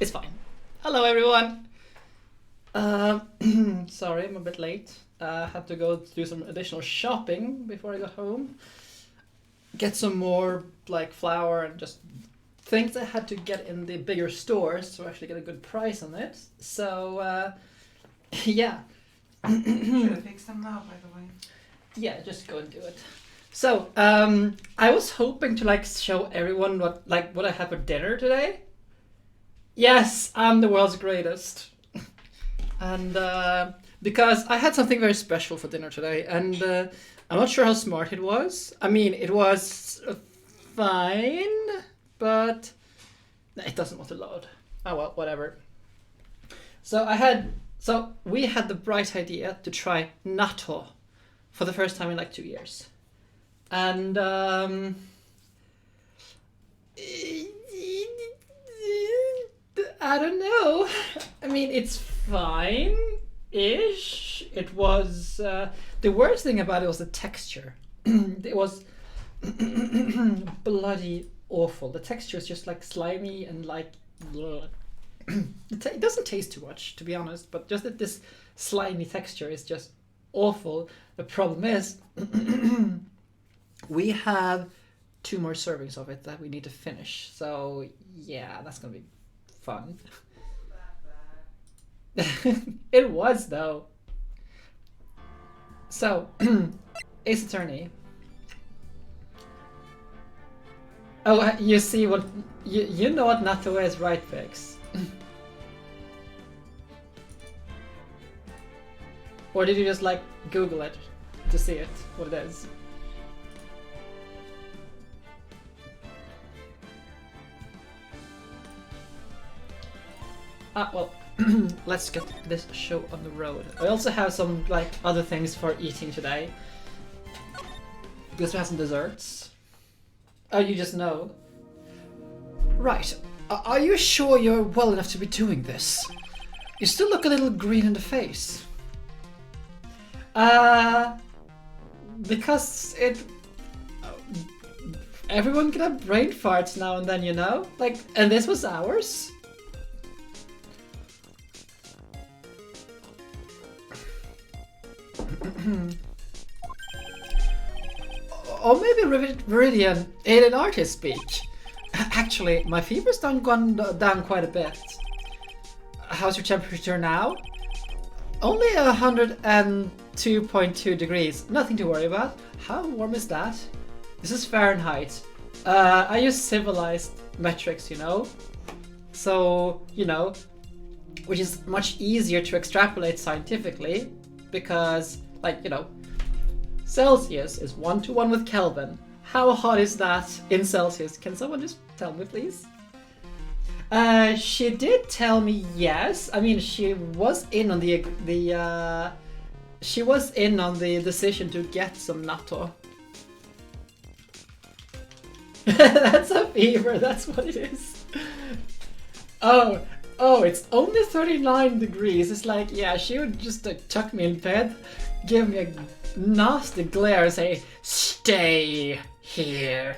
It's fine. Hello, everyone. Sorry, I'm a bit late. Had to go do some additional shopping before I got home. Get some more like flour and just things I had to get in the bigger stores to actually get a good price on it. So yeah. Should have fixed them now, by the way. Yeah, just go and do it. So I was hoping to like show everyone what I had for dinner today. Yes, I'm the world's greatest. And because I had something very special for dinner today, and I'm not sure how smart it was. I mean, it was fine, but it doesn't want to load. Oh well, whatever. So we had the bright idea to try natto for the first time in like 2 years, and I don't know. I mean, it's fine-ish. It was the worst thing about it was the texture. It was bloody awful. The texture is just like slimy and like it doesn't taste too much, to be honest. But just that this slimy texture is just awful. The problem is we have 2 more servings of it that we need to finish. So yeah, that's gonna be fun. It was though. So Ace Attorney. Oh, you see what you know what natto is, right, Vix? Or did you just like Google it to see it, what it is? Well, let's get this show on the road. I also have some like other things for eating today. Because we have some desserts. Oh, you just know. Right. Are you sure you're well enough to be doing this? You still look a little green in the face. Because everyone can have brain farts now and then, you know? Like, and this was ours. Or maybe Viridian, alien artist speak. Actually, my fever's gone down quite a bit. How's your temperature now? Only 102.2 degrees. Nothing to worry about. How warm is that? This is Fahrenheit. I use civilized metrics, you know? So, you know, which is much easier to extrapolate scientifically because, like, you know, Celsius is 1-to-1 with Kelvin. How hot is that in Celsius? Can someone just tell me, please? She did tell me yes. I mean, she was in on the decision to get some natto. That's a fever. That's what it is. Oh, it's only 39 degrees. It's like, yeah, she would just tuck me in bed, give me a nasty glare and say, "Stay here."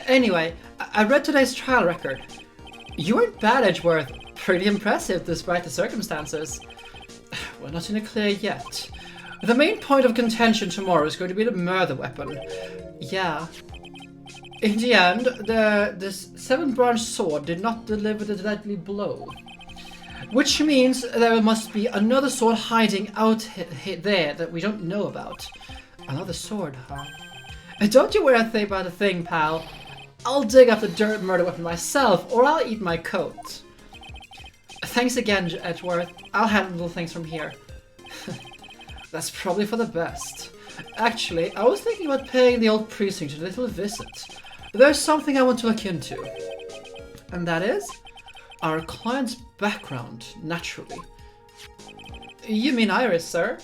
Anyway, I read today's trial record. You weren't bad, Edgeworth. Pretty impressive despite the circumstances. We're not in a clear yet. The main point of contention tomorrow is going to be the murder weapon. Yeah. In the end, this 7-branch sword did not deliver the deadly blow. Which means there must be another sword hiding out there that we don't know about. Another sword, huh? Don't you worry about a thing, pal. I'll dig up the dirt murder weapon myself, or I'll eat my coat. Thanks again, Edgeworth. I'll handle things from here. That's probably for the best. Actually, I was thinking about paying the old precinct a little visit. There's something I want to look into. And that is our client's background, naturally. You mean Iris, sir?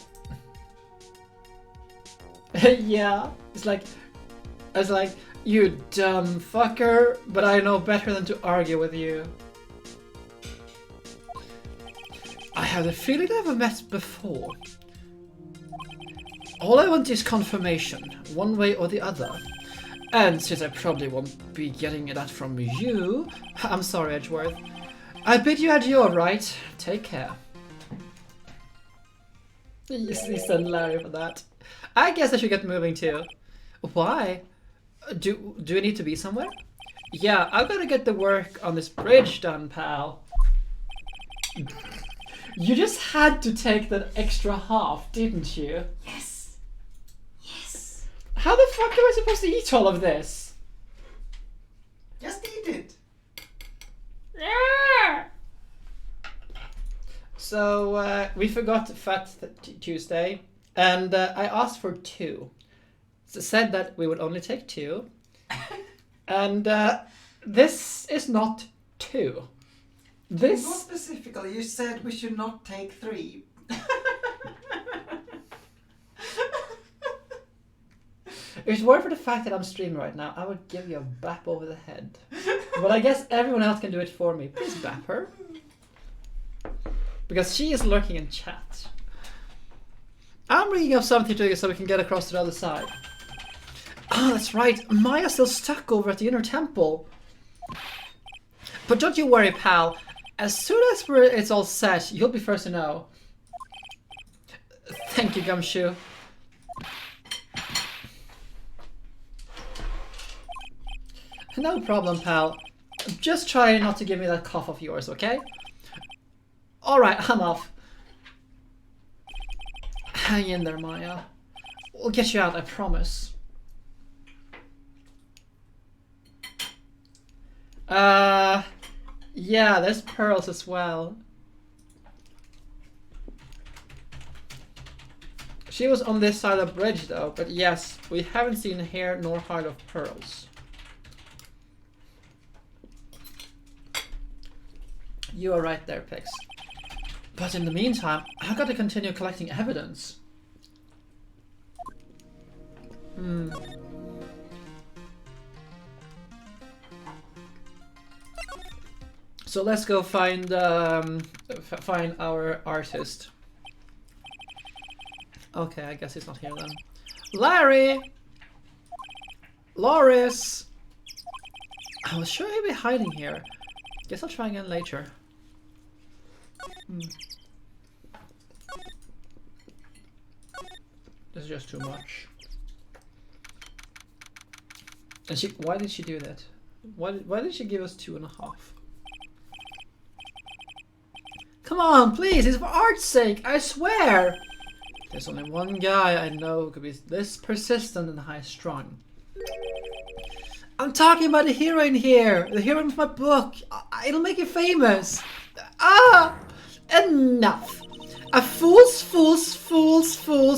Yeah. It's like, you dumb fucker, but I know better than to argue with you. I have the feeling I've met before. All I want is confirmation, one way or the other. And since I probably won't be getting that from you, I'm sorry, Edgeworth. I bid you adieu, Wright. Take care. You send Larry for that. I guess I should get moving too. Why? Do I need to be somewhere? Yeah, I've got to get the work on this bridge done, pal. You just had to take that extra half, didn't you? Yes. Yes. How the fuck am I supposed to eat all of this? Just eat it. So, we forgot Fat Tuesday, and I asked for 2. So said that we would only take 2. And this is not 2. More specifically, you said we should not take 3. If it weren't for the fact that I'm streaming right now, I would give you a bap over the head. But I guess everyone else can do it for me. Please bap her. Because she is lurking in chat. I'm bringing up something to you so we can get across to the other side. Oh, that's right. Maya's still stuck over at the inner temple. But don't you worry, pal. As soon as it's all set, you'll be first to know. Thank you, Gumshoe. No problem, pal. Just try not to give me that cough of yours, okay? Alright, I'm off. Hang in there, Maya. We'll get you out, I promise. Yeah, there's pearls as well. She was on this side of the bridge though, but yes, we haven't seen hair nor heart of pearls. You are right there, Pix. But in the meantime, I've got to continue collecting evidence. So let's go find find our artist. Okay, I guess he's not here then. Larry! Loris! I was sure he'd be hiding here. Guess I'll try again later. This is just too much. And why did she do that? Why did she give us 2.5? Come on, please, it's for art's sake, I swear! There's only one guy I know who could be this persistent and high-strung. I'm talking about the heroine here! The heroine of my book! It'll make you famous! Ah! Enough! A fool's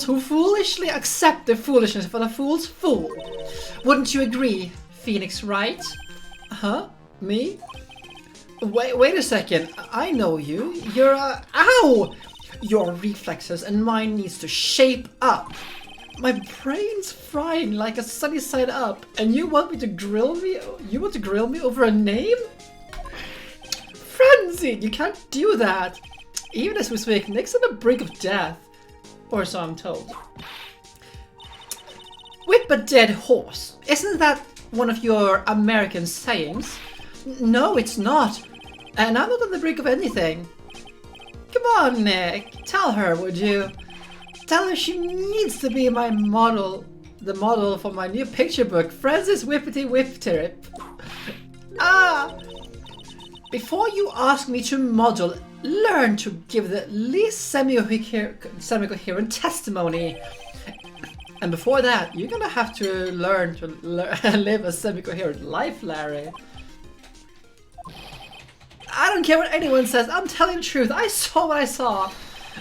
who foolishly accept the foolishness for the fool's fool. Wouldn't you agree, Phoenix Wright? Huh? Me? Wait a second. I know you. You're a... Ow! Your reflexes and mine needs to shape up. My brain's frying like a sunny side up, and you want me to grill me? You want to grill me over a name? Frenzy! You can't do that. Even as we speak, Nick's on the brink of death. Or so I'm told. Whip a dead horse. Isn't that one of your American sayings? No, it's not. And I'm not on the brink of anything. Come on, Nick. Tell her, would you? Tell her she needs to be my model. The model for my new picture book, Francis Whippity Whip Trip. Ah! Before you ask me to model, learn to give the least semi-coherent testimony. And before that, you're gonna have to learn to live a semi-coherent life, Larry. I don't care what anyone says, I'm telling the truth. I saw what I saw.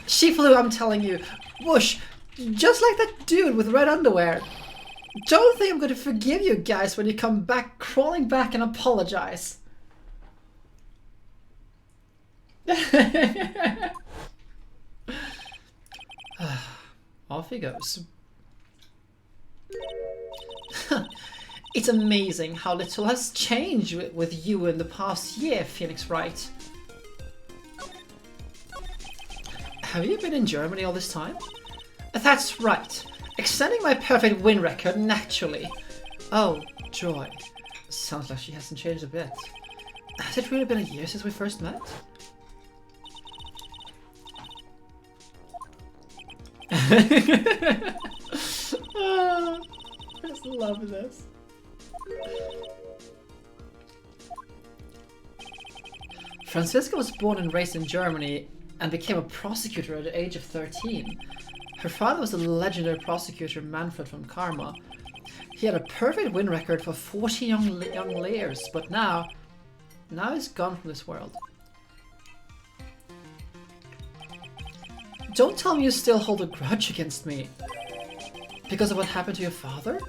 She flew, I'm telling you. Whoosh, just like that dude with red underwear. Don't think I'm gonna forgive you guys when you come back, crawling back and apologize. Off he goes. It's amazing how little has changed with you in the past year, Phoenix Wright. Have you been in Germany all this time? That's right. extending my perfect win record naturally. Oh, joy. Sounds like she hasn't changed a bit. Has it really been a year since we first met? Oh, I just love this. Franziska was born and raised in Germany and became a prosecutor at the age of 13. Her father was the legendary prosecutor Manfred von Karma. He had a perfect win record for 40 young layers, but now he's gone from this world. Don't tell me you still hold a grudge against me. Because of what happened to your father?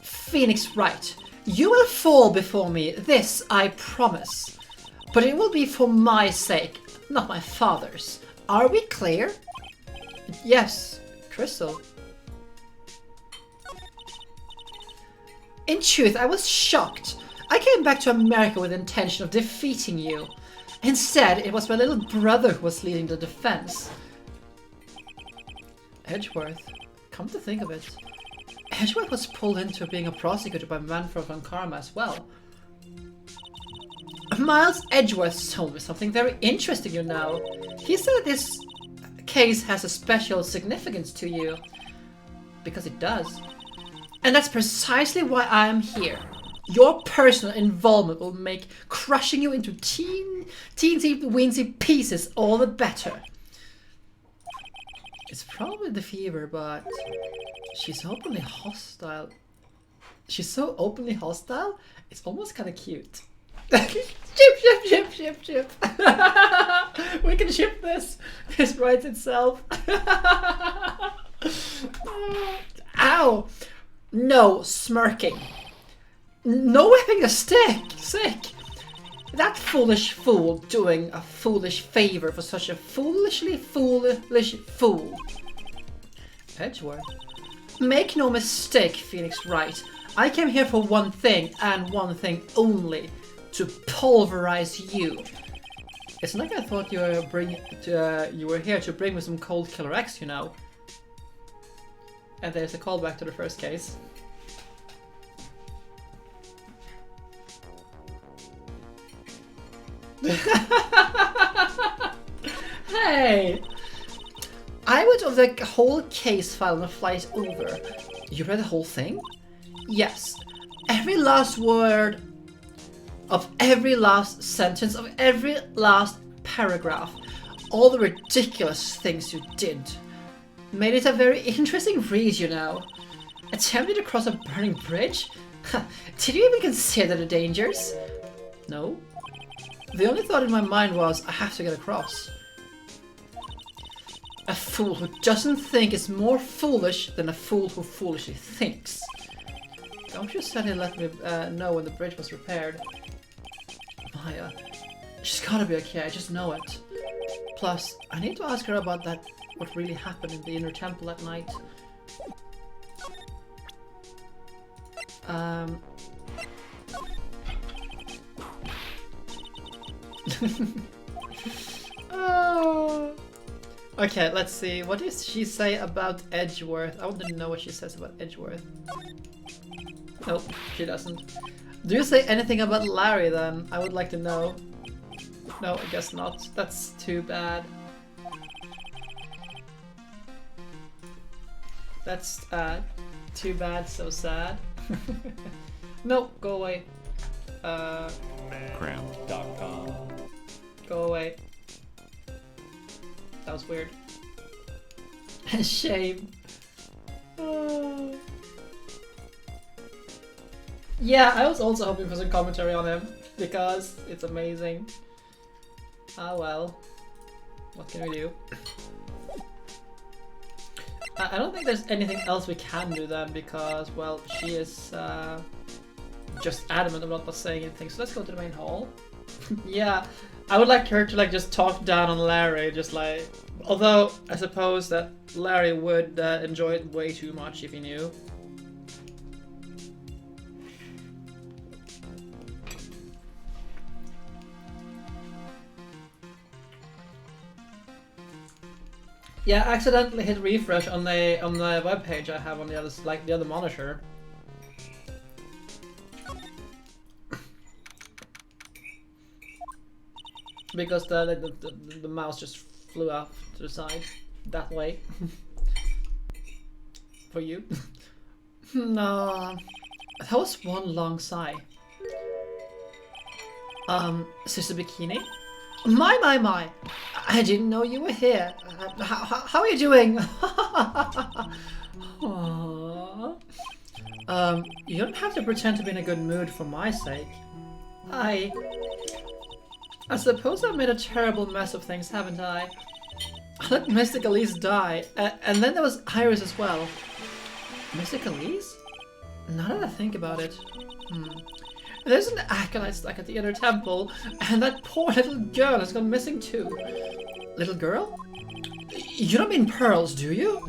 Phoenix Wright, you will fall before me, this I promise. But it will be for my sake, not my father's. Are we clear? Yes, Crystal. In truth, I was shocked. I came back to America with the intention of defeating you. Instead, it was my little brother who was leading the defense. Edgeworth, come to think of it, Edgeworth was pulled into being a prosecutor by Manfred von Karma as well. Miles Edgeworth told me something very interesting, you know. He said that this case has a special significance to you. Because it does. And that's precisely why I am here. Your personal involvement will make crushing you into teensy-weensy pieces all the better. It's probably the fever, but she's openly hostile. She's so openly hostile, it's almost kind of cute. Ship. We can ship this. This writes itself. Ow! No smirking. No whipping a stick. Sick. That foolish fool doing a foolish favor for such a foolish fool. Edgeworth. Make no mistake, Phoenix Wright. I came here for one thing, and one thing only. To pulverize you. It's like I thought you were here to bring me some Cold Killer X, you know. And there's a callback to the first case. Hey! I went over the whole case file on the flight over. You read the whole thing? Yes. Every last word of every last sentence of every last paragraph. All the ridiculous things you did. Made it a very interesting read, you know. Attempted to cross a burning bridge? Did you even consider the dangers? No. The only thought in my mind was, I have to get across. A fool who doesn't think is more foolish than a fool who foolishly thinks. Don't you suddenly let me know when the bridge was repaired. Maya, she's gotta be okay, I just know it. Plus, I need to ask her about that, what really happened in the inner temple that night. Oh. Okay, let's see. What does she say about Edgeworth? I want to know what she says about Edgeworth. Nope, she doesn't. Do you say anything about Larry then? I would like to know. No, I guess not. That's too bad. That's too bad, so sad. Nope, go away. Cram.com. Go away. That was weird. Shame. Oh. Yeah, I was also hoping for some commentary on him because it's amazing. Ah well. What can we do? I don't think there's anything else we can do then because, well, she is just adamant about not saying anything. So let's go to the main hall. Yeah, I would like her to like just talk down on Larry, just like. Although I suppose that Larry would enjoy it way too much if he knew. Yeah, I accidentally hit refresh on the web page I have on the other the other monitor. Because the mouse just flew out to the side that way. For you. No, that was one long sigh. Sister Bikini? My. I didn't know you were here. How are you doing? Aww. You don't have to pretend to be in a good mood for my sake. I suppose I've made a terrible mess of things, haven't I? I let Mystic Elise die, and then there was Iris as well. Mystic Elise? Now that I think about it, there's an acolyte stuck at the inner temple, and that poor little girl has gone missing too. Little girl? You don't mean Pearls, do you?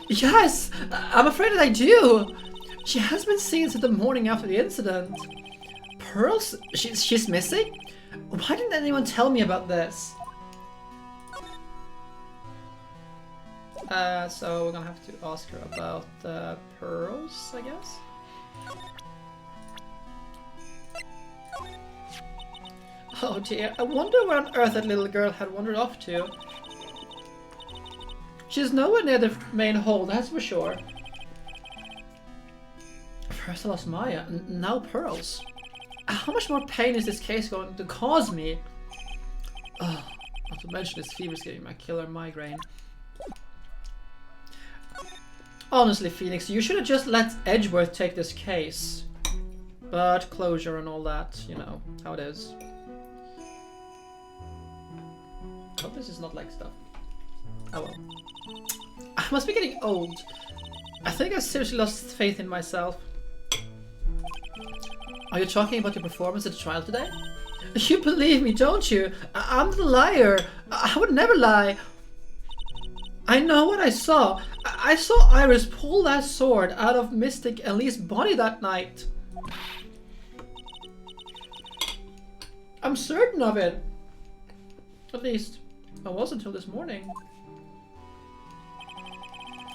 Yes, I'm afraid that I do. She has been seen since the morning after the incident. Pearls? She's missing? Why didn't anyone tell me about this? So we're gonna have to ask her about Pearls, I guess? Oh dear, I wonder where on earth that little girl had wandered off to. She's nowhere near the main hall, that's for sure. First I lost Maya, and now Pearls. How much more pain is this case going to cause me? Oh, not to mention this fever's giving my killer migraine. Honestly, Phoenix, you should have just let Edgeworth take this case. But closure and all that, you know, how it is. I hope this is not like stuff. Oh well. I must be getting old. I think I seriously lost faith in myself. Are you talking about your performance at the trial today? You believe me, don't you? I'm the liar. I would never lie. I know what I saw. I saw Iris pull that sword out of Mystic Elise's body that night. I'm certain of it. At least, I was until this morning.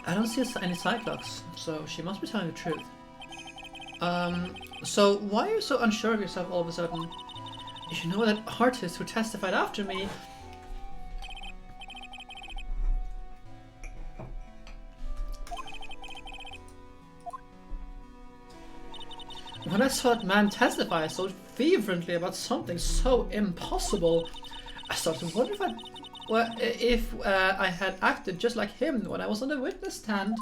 I don't see any Cyclops, so she must be telling the truth. So why are you so unsure of yourself all of a sudden? You know that artist who testified after me? When I saw that man testify so fervently about something so impossible, I started to wonder if I had acted just like him when I was on the witness stand.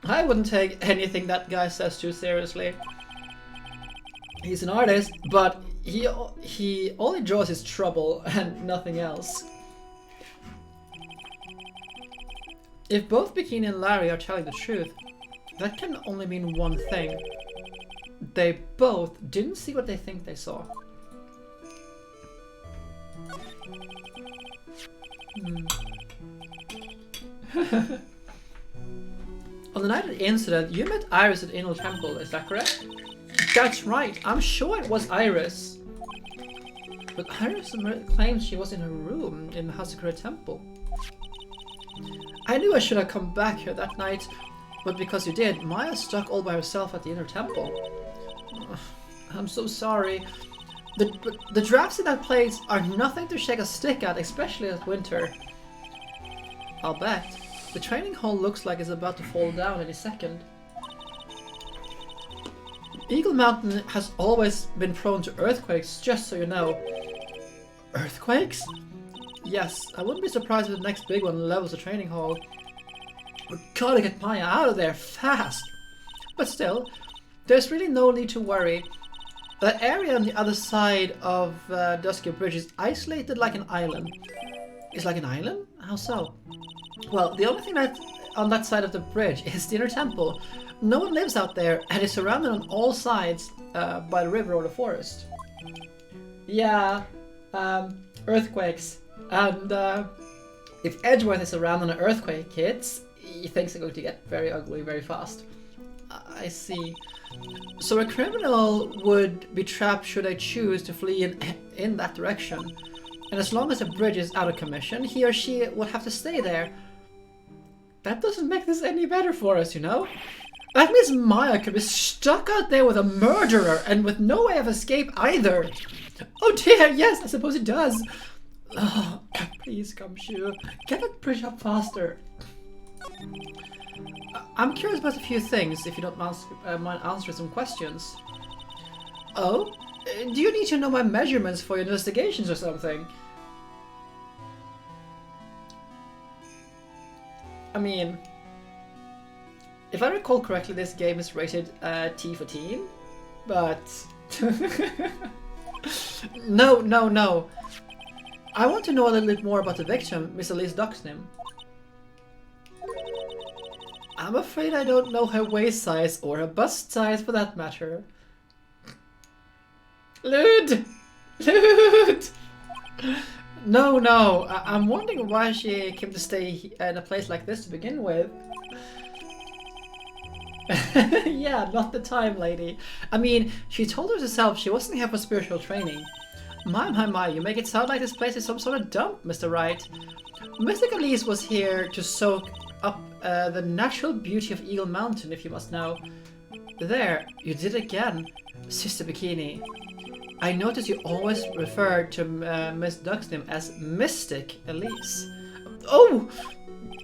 I wouldn't take anything that guy says too seriously. He's an artist, but he only draws his trouble and nothing else. If both Bikini and Larry are telling the truth, that can only mean one thing. They both didn't see what they think they saw. On the night of the incident, you met Iris at Inner Temple, is that correct? That's right, I'm sure it was Iris. But Iris claims she was in her room in the Hasakura Temple. I knew I should have come back here that night, but because you did, Maya stuck all by herself at the Inner Temple. I'm so sorry. The drafts in that place are nothing to shake a stick at, especially at winter. I'll bet. The training hall looks like it's about to fall down any second. Eagle Mountain has always been prone to earthquakes, just so you know. Earthquakes? Yes, I wouldn't be surprised if the next big one levels the training hall. We gotta get Maya out of there fast! But still, there's really no need to worry. That area on the other side of Dusky Bridge is isolated like an island. It's like an island? How so? Well, the only thing that's on that side of the bridge is the Inner Temple. No one lives out there, and it's surrounded on all sides by the river or the forest. Yeah, earthquakes. And if Edgeworth is around on an earthquake hits, things are going to get very ugly very fast. I see. So a criminal would be trapped should they choose to flee in that direction. And as long as the bridge is out of commission, he or she will have to stay there. That doesn't make this any better for us, you know? That means Maya could be stuck out there with a murderer and with no way of escape either. Oh dear, yes, I suppose it does. Oh, please, Gumshoe, get that bridge up faster. I'm curious about a few things, if you don't mind answering some questions. Oh? Do you need to know my measurements for your investigations or something? I mean, if I recall correctly, this game is rated T for teen, but... No. I want to know a little bit more about the victim, Miss Elise Duxnim. I'm afraid I don't know her waist size or her bust size for that matter. Lud! No, I'm wondering why she came to stay in a place like this to begin with. Yeah, not the time, lady. I mean, she told us herself she wasn't here for spiritual training. My, you make it sound like this place is some sort of dump, Mr. Wright. Mystic Elise was here to soak up the natural beauty of Eagle Mountain, if you must know. There, you did it again, Sister Bikini. I noticed you always referred to Miss Duxnim as Mystic Elise. Oh!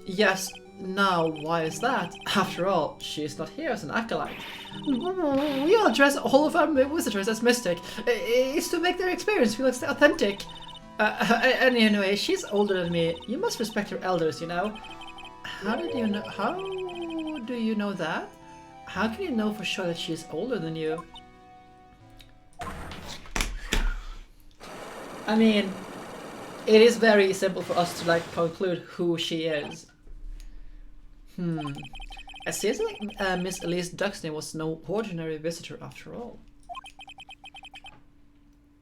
Yes, now why is that? After all, she is not here as an acolyte. We all address all of our visitors as Mystic. It's to make their experience feel authentic. And anyway, she's older than me. You must respect your elders, you know. How do you know that? How can you know for sure that she is older than you? I mean, it is very simple for us to conclude who she is. It seems like Miss Elise Duxney was no ordinary visitor after all.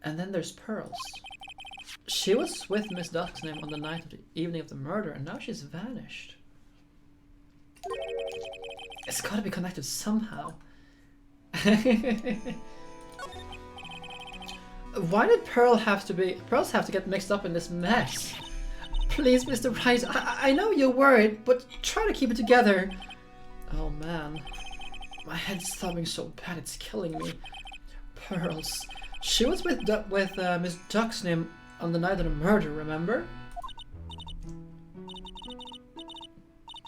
And then there's Pearls. She was with Miss Duxney on the night of the evening of the murder, and now she's vanished. It's gotta be connected somehow. Why did Pearls have to get mixed up in this mess? Please, Mr. Wright, I know you're worried, but try to keep it together. Oh man, my head's throbbing so bad it's killing me. Pearls. She was with Miss Duxnim on the night of the murder, remember?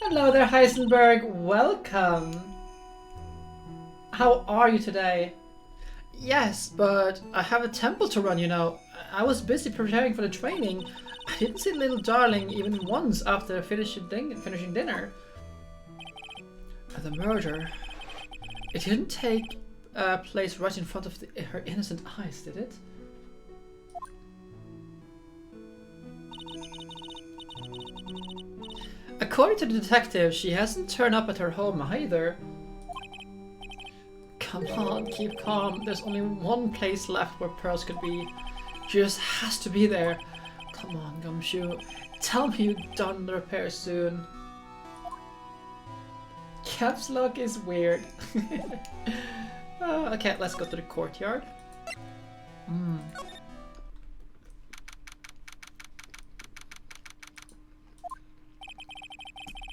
Hello there, Heisenberg. Welcome. How are you today? Yes, but I have a temple to run, you know. I was busy preparing for the training. I didn't see little darling even once after finishing dinner. The murder. It didn't take place right in front of her innocent eyes, did it? According to the detective, she hasn't turned up at her home either. Come on, keep calm. There's only one place left where Pearls could be. She just has to be there. Come on, Gumshoe. Tell me you're done the repair soon. Caps lock is weird. Okay, let's go to the courtyard.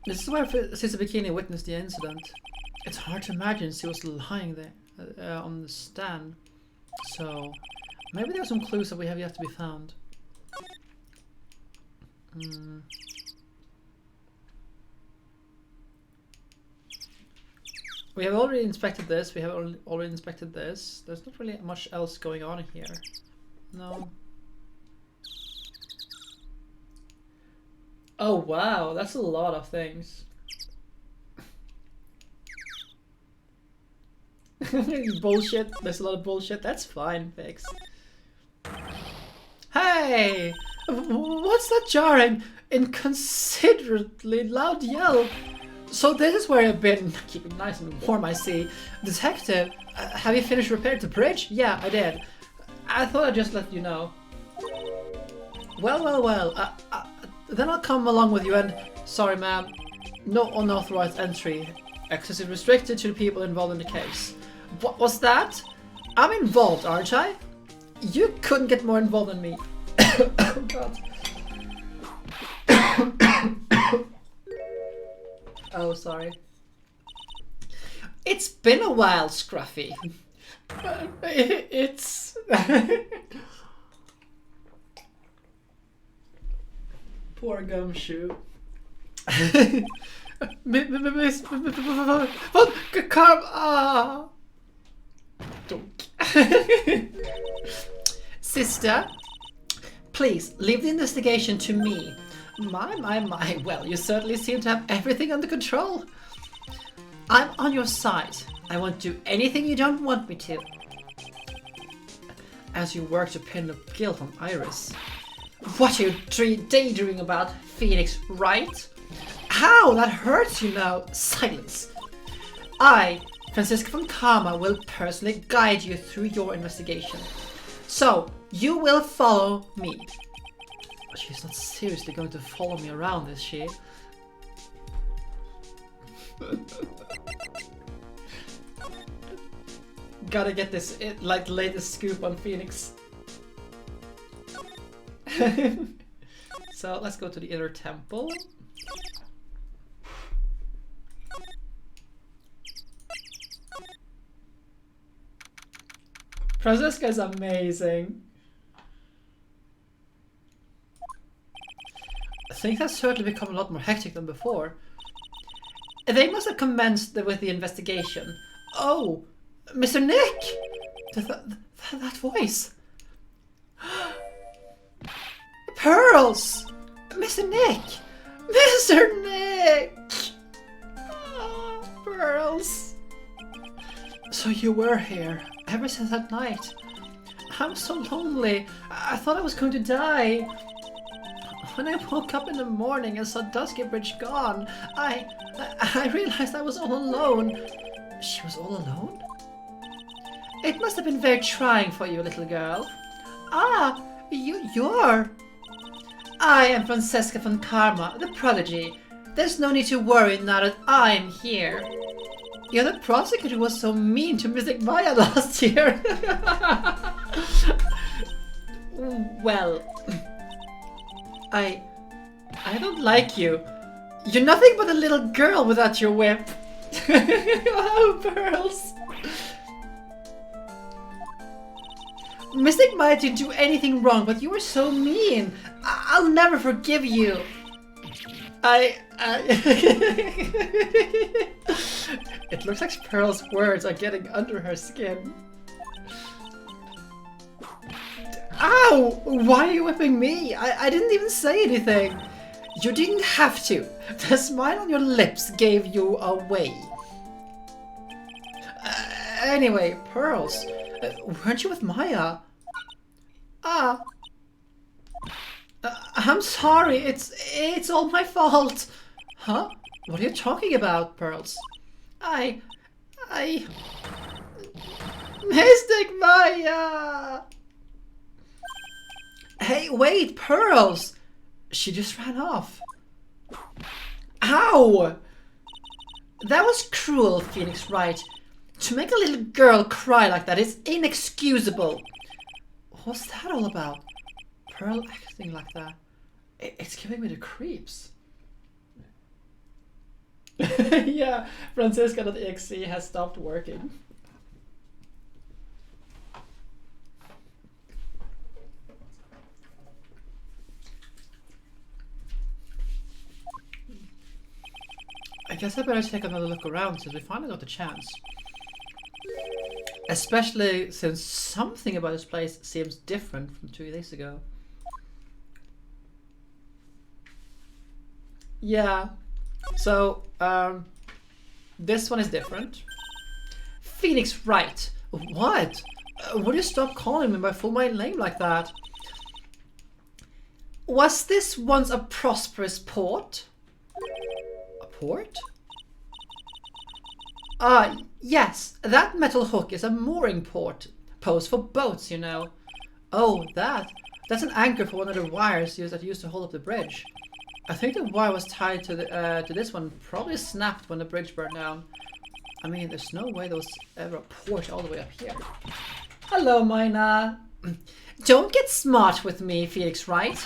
This is where Sister Bikini witnessed the incident. It's hard to imagine she was lying there on the stand. So maybe there are some clues that we have yet to be found. We have already inspected this. We have already inspected this. There's not really much else going on here. No. Oh wow, that's a lot of things. Bullshit. There's a lot of bullshit. That's fine, Fix. Hey! What's that jarring, inconsiderately loud yell? So this is where I've been. Keep it nice and warm, I see. Detective, have you finished repairing the bridge? Yeah, I did. I thought I'd just let you know. Well. Then I'll come along with you and... Sorry, ma'am. No unauthorized entry. Access is restricted to the people involved in the case. What was that? I'm involved, aren't I? You couldn't get more involved than me. Oh god. Oh, sorry. It's been a while, Scruffy. It's... Poor Gumshoe. Sister, please leave the investigation to me. My, well, you certainly seem to have everything under control. I'm on your side. I won't do anything you don't want me to. As you work to pin the guilt on Iris. What are you daydreaming about, Phoenix, Wright? How? That hurts you now. Silence. I, Franziska von Karma, will personally guide you through your investigation. So, you will follow me. She's not seriously going to follow me around, is she? Gotta get this, like, latest scoop on Phoenix. So, let's go to the inner temple. Franziska is amazing. Things have certainly become a lot more hectic than before. They must have commenced with the investigation. Oh, Mr. Nick! That voice. Pearls! Mr. Nick! Mr. Nick! Oh, Pearls. So you were here ever since that night. I'm so lonely. I thought I was going to die. When I woke up in the morning and saw Dusky Bridge gone, I realized I was all alone. She was all alone? It must have been very trying for you, little girl. Ah, you're... I am Franziska von Karma, the prodigy. There's no need to worry now that I'm here. You're the prosecutor who was so mean to Mystic Maya last year. Well... I don't like you. You're nothing but a little girl without your whip. Oh, Pearls. Mystic Maya didn't do anything wrong, but you were so mean. I'll never forgive you. It looks like Pearl's words are getting under her skin. Ow! Why are you whipping me? I didn't even say anything. You didn't have to. The smile on your lips gave you away. Anyway, Pearls, weren't you with Maya? I'm sorry. It's all my fault. Huh? What are you talking about, Pearls? Mystic Maya! Hey, wait, Pearls! She just ran off. Ow! That was cruel, Phoenix Wright. To make a little girl cry like that is inexcusable. What's that all about? Pearl acting like that. It's giving me the creeps. Yeah, Franziska.exe has stopped working. I guess I better take another look around since we finally got the chance. Especially since something about this place seems different from 2 days ago. Yeah, so this one is different. Phoenix Wright. What? Would you stop calling me by full name like that? Was this once a prosperous port? A port? Yes, that metal hook is a mooring post for boats, you know. Oh, that's an anchor for one of the wires used to hold up the bridge. I think the wire was tied to this one, probably snapped when the bridge burned down. I mean, there's no way there was ever a port all the way up here. Hello, Mina. Don't get smart with me, Felix Wright.